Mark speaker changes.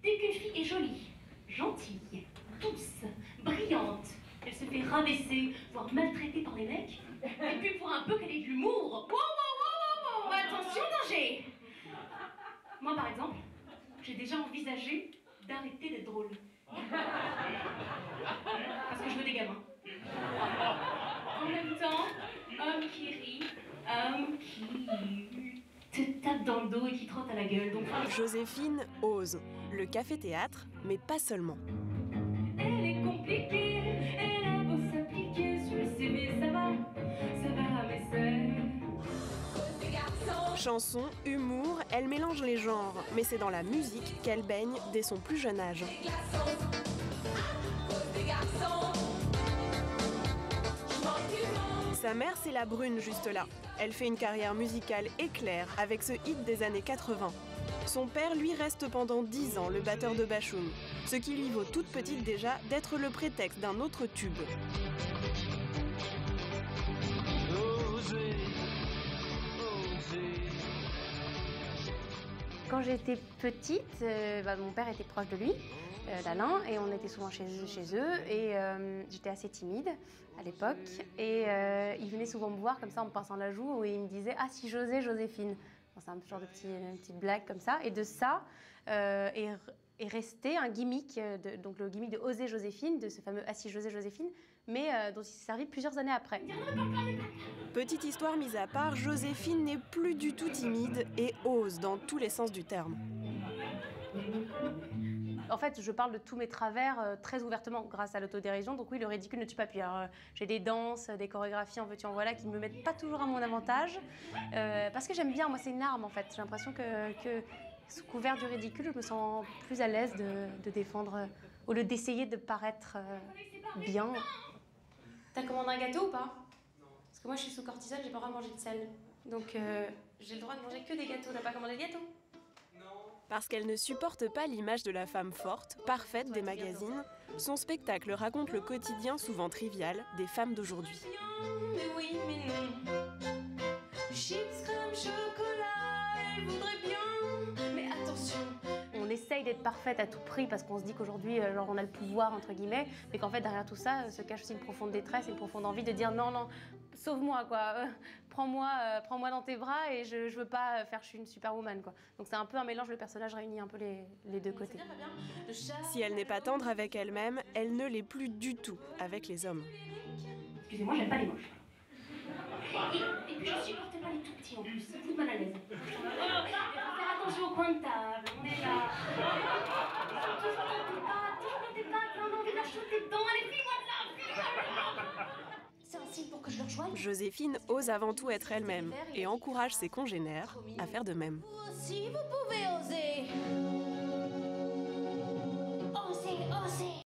Speaker 1: Dès qu'une fille est jolie, gentille, douce, brillante, elle se fait rabaisser, voire maltraiter par les mecs. Et puis pour un peu qu'elle ait de l'humour, wow, attention, danger. Moi par exemple, j'ai déjà envisagé d'arrêter d'être drôle. Parce que je veux des gamins. En même temps, homme qui rit, homme qui te tape dans le dos et qui trotte à la gueule. Donc,
Speaker 2: Joséphine ose. Le café-théâtre, mais pas seulement.
Speaker 1: elle est compliquée, elle a beau s'appliquer sur le CV, ça va, mais c'est...
Speaker 2: Chanson, humour, elle mélange les genres, mais c'est dans la musique qu'elle baigne dès son plus jeune âge. Sa mère, c'est la brune juste là. Elle fait une carrière musicale éclair avec ce hit des années 80. Son père, lui, reste pendant 10 ans le batteur de Bachoum, ce qui lui vaut toute petite déjà d'être le prétexte d'un autre tube.
Speaker 3: Quand j'étais petite, mon père était proche de lui, d'Alain, et on était souvent chez eux, et j'étais assez timide à l'époque, et il venait souvent me voir comme ça en me passant la joue, et il me disait « Ah, si j'osais, Joséphine !» C'est un genre de petite blague comme ça, et de ça est resté un gimmick, donc le gimmick de Oser Joséphine, de ce fameux « Ah, si j'osais, Joséphine !» mais dont il s'est servi plusieurs années après.
Speaker 2: Petite histoire mise à part, Joséphine n'est plus du tout timide et ose dans tous les sens du terme.
Speaker 3: En fait, je parle de tous mes travers très ouvertement grâce à l'autodérision. Donc oui, le ridicule ne tue pas. Puis j'ai des danses, des chorégraphies en veux-tu en voilà qui ne me mettent pas toujours à mon avantage. Parce que j'aime bien, moi c'est une arme en fait. J'ai l'impression que sous couvert du ridicule, je me sens plus à l'aise de défendre, au lieu d'essayer de paraître bien. T'as commandé un gâteau ou pas? Non. Parce que moi je suis sous cortisone, j'ai pas le droit de manger de sel. Donc j'ai le droit de manger que des gâteaux. T'as pas commandé de gâteau?
Speaker 2: Parce qu'elle ne supporte pas l'image de la femme forte, parfaite des magazines, son spectacle raconte le quotidien souvent trivial des femmes d'aujourd'hui.
Speaker 1: Mais oui, mais non. Chips, crème, chocolat, elle voudrait bien. Mais attention.
Speaker 3: On essaye d'être parfaite à tout prix parce qu'on se dit qu'aujourd'hui, on a le pouvoir, entre guillemets, mais qu'en fait, derrière tout ça, se cache aussi une profonde détresse, une profonde envie de dire non, sauve-moi, quoi. Prends-moi dans tes bras et je veux pas faire je suis une superwoman, quoi. Donc c'est un peu un mélange, le personnage réunit un peu les deux côtés.
Speaker 2: Si elle n'est pas tendre avec elle-même, elle ne l'est plus du tout avec les hommes.
Speaker 1: Excusez-moi, j'aime pas les moches. Et puis je supporte pas les tout petits en plus, ça fout mal à l'aise. Il faut faire attention au coin de table, on est là. Toujours dans tes pattes, on a envie de la shooter dedans, allez, file-moi de là. C'est un signe pour que je le rejoigne.
Speaker 2: Joséphine ose avant tout être elle-même et encourage ses congénères à faire de même.
Speaker 1: Vous aussi, vous pouvez